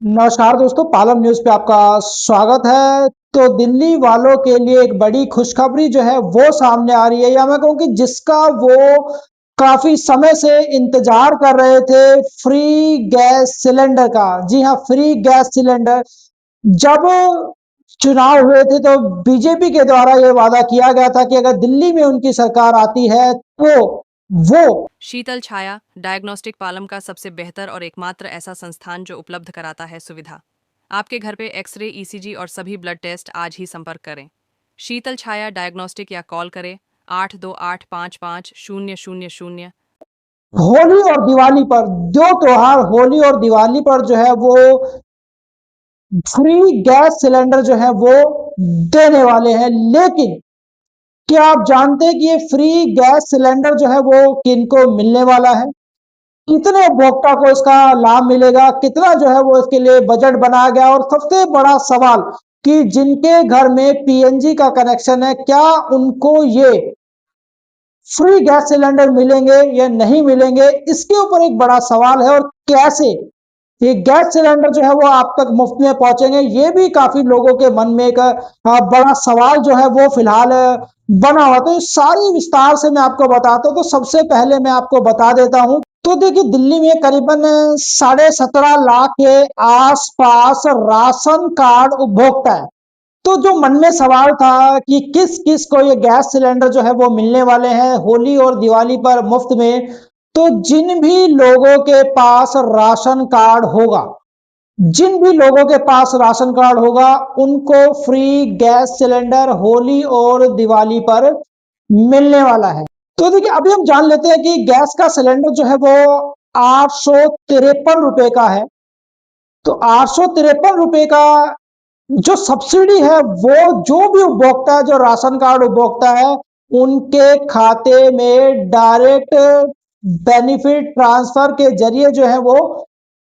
नमस्कार दोस्तों, पालम न्यूज़ पे आपका स्वागत है। तो दिल्ली वालों के लिए एक बड़ी खुशखबरी जो है वो सामने आ रही है, या मैं कहूँ कि जिसका वो काफी समय से इंतजार कर रहे थे, फ्री गैस सिलेंडर का। जी हाँ, फ्री गैस सिलेंडर। जब चुनाव हुए थे तो बीजेपी के द्वारा ये वादा किया गया था कि अगर दिल्ली में उनकी सरकार आती है तो वो शीतल छाया डायग्नोस्टिक पालम का सबसे बेहतर और एकमात्र ऐसा संस्थान जो उपलब्ध कराता है सुविधा। आपके घर पे एक्सरे, ईसीजी और सभी ब्लड टेस्ट आज ही संपर्क करें। शीतल छाया डायग्नोस्टिक या कॉल करें 82855000। होली और दिवाली पर, दो त्योहार होली और दिवाली पर जो है वो फ्री गैस सिलेंडर जो है वो देने वाले हैं। लेकिन क्या आप जानते हैं कि ये फ्री गैस सिलेंडर जो है वो किनको मिलने वाला है? कितने उपभोक्ता को इसका लाभ मिलेगा? कितना जो है वो इसके लिए बजट बनाया गया? और सबसे बड़ा सवाल कि जिनके घर में पीएनजी का कनेक्शन है, क्या उनको ये फ्री गैस सिलेंडर मिलेंगे या नहीं मिलेंगे? इसके ऊपर एक बड़ा सवाल है। और कैसे ये गैस सिलेंडर जो है वो आप तक मुफ्त में पहुंचेंगे, ये भी काफी लोगों के मन में एक बड़ा सवाल जो है वो फिलहाल बना हुआ। तो इस सारी विस्तार से मैं आपको बताता हूँ। तो सबसे पहले मैं आपको बता देता हूँ, तो देखिए, दिल्ली में करीबन 17.5 लाख के आसपास राशन कार्ड उपभोक्ता है। तो जो मन में सवाल था कि किस किस को ये गैस सिलेंडर जो है वो मिलने वाले हैं होली और दिवाली पर मुफ्त में, तो जिन भी लोगों के पास राशन कार्ड होगा, जिन भी लोगों के पास राशन कार्ड होगा, उनको फ्री गैस सिलेंडर होली और दिवाली पर मिलने वाला है। तो देखिए, अभी हम जान लेते हैं कि गैस का सिलेंडर जो है वो 853 रुपए का है। तो 853 रुपए का जो सब्सिडी है वो जो भी उपभोक्ता है, जो राशन कार्ड उपभोक्ता है, उनके खाते में डायरेक्ट बेनिफिट ट्रांसफर के जरिए जो है वो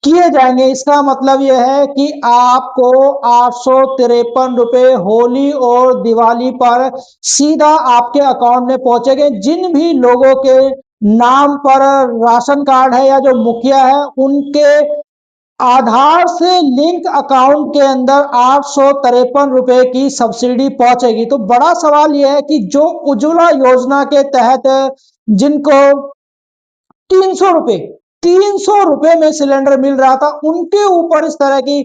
किए जाएंगे। इसका मतलब यह है कि आपको 853 रुपए होली और दिवाली पर सीधा आपके अकाउंट में पहुंचेंगे। जिन भी लोगों के नाम पर राशन कार्ड है या जो मुखिया है, उनके आधार से लिंक अकाउंट के अंदर 853 रुपए की सब्सिडी पहुंचेगी। तो बड़ा सवाल यह है कि जो उज्ज्वला योजना के तहत जिनको 300 रुपए 300 रुपए में सिलेंडर मिल रहा था, उनके ऊपर इस तरह की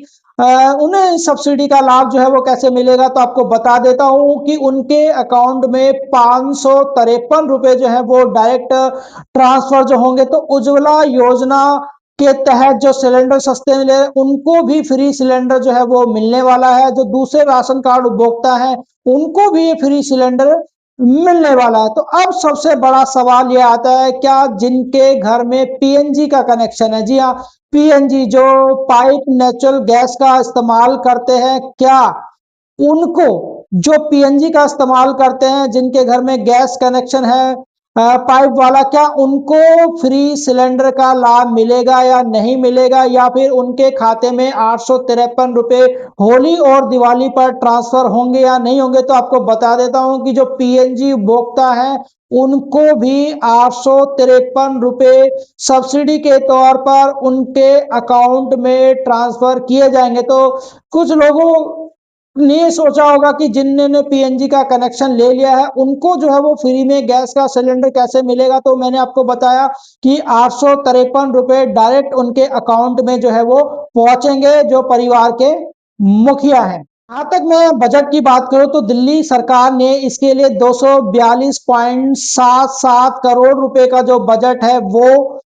उन्हें सब्सिडी का लाभ जो है वो कैसे मिलेगा? तो आपको बता देता हूं कि उनके अकाउंट में 553 रुपए जो है वो डायरेक्ट ट्रांसफर जो होंगे। तो उज्ज्वला योजना के तहत जो सिलेंडर सस्ते मिले, उनको भी फ्री सिलेंडर जो है वो मिलने वाला है। जो दूसरे राशन कार्ड उपभोक्ता है, उनको भी ये फ्री सिलेंडर मिलने वाला है। तो अब सबसे बड़ा सवाल ये आता है, क्या जिनके घर में पीएनजी का कनेक्शन है, जी हाँ, पीएनजी जो पाइप नेचुरल गैस का इस्तेमाल करते हैं, क्या उनको, जो पीएनजी का इस्तेमाल करते हैं, जिनके घर में गैस कनेक्शन है पाइप वाला, क्या उनको फ्री सिलेंडर का लाभ मिलेगा या नहीं मिलेगा? या फिर उनके खाते में 853 रुपए होली और दिवाली पर ट्रांसफर होंगे या नहीं होंगे? तो आपको बता देता हूं कि जो पीएनजी उपभोक्ता है, उनको भी 853 रुपए सब्सिडी के तौर पर उनके अकाउंट में ट्रांसफर किए जाएंगे। तो कुछ लोगों ने सोचा होगा कि जिन्होंने पीएनजी का कनेक्शन ले लिया है, उनको जो है वो फ्री में गैस का सिलेंडर कैसे मिलेगा? तो मैंने आपको बताया कि 853 रुपए डायरेक्ट उनके अकाउंट में जो है वो पहुंचेंगे, जो परिवार के मुखिया हैं। जहां तक मैं बजट की बात करूं तो दिल्ली सरकार ने इसके लिए 242.77 करोड़ रुपए का जो बजट है वो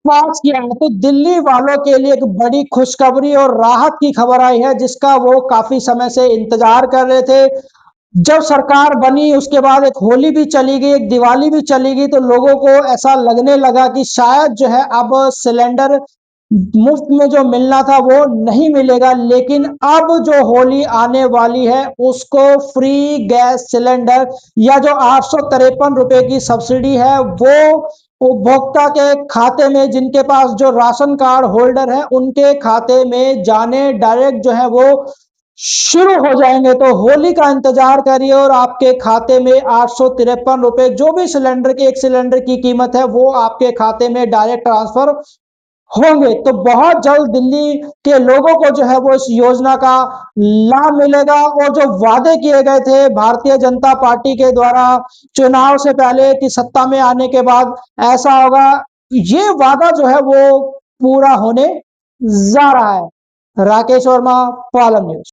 पास किया है। तो दिल्ली वालों के लिए एक बड़ी खुशखबरी और राहत की खबर आई है, जिसका वो काफी समय से इंतजार कर रहे थे। जब सरकार बनी उसके बाद एक होली भी चली गई, एक दिवाली भी चली गई, तो लोगों को ऐसा लगने लगा कि शायद जो है अब सिलेंडर मुफ्त में जो मिलना था वो नहीं मिलेगा। लेकिन अब जो होली आने वाली है, उसको फ्री गैस सिलेंडर या जो 853 रुपए की सब्सिडी है वो उपभोक्ता के खाते में, जिनके पास जो राशन कार्ड होल्डर है उनके खाते में जाने डायरेक्ट जो है वो शुरू हो जाएंगे। तो होली का इंतजार करिए और आपके खाते में 853 रुपए, जो भी सिलेंडर की, एक सिलेंडर की कीमत है, वो आपके खाते में डायरेक्ट ट्रांसफर होंगे तो बहुत जल्द दिल्ली के लोगों को जो है वो इस योजना का लाभ मिलेगा। और जो वादे किए गए थे भारतीय जनता पार्टी के द्वारा चुनाव से पहले कि सत्ता में आने के बाद ऐसा होगा, ये वादा जो है वो पूरा होने जा रहा है। राकेश वर्मा, पालम न्यूज।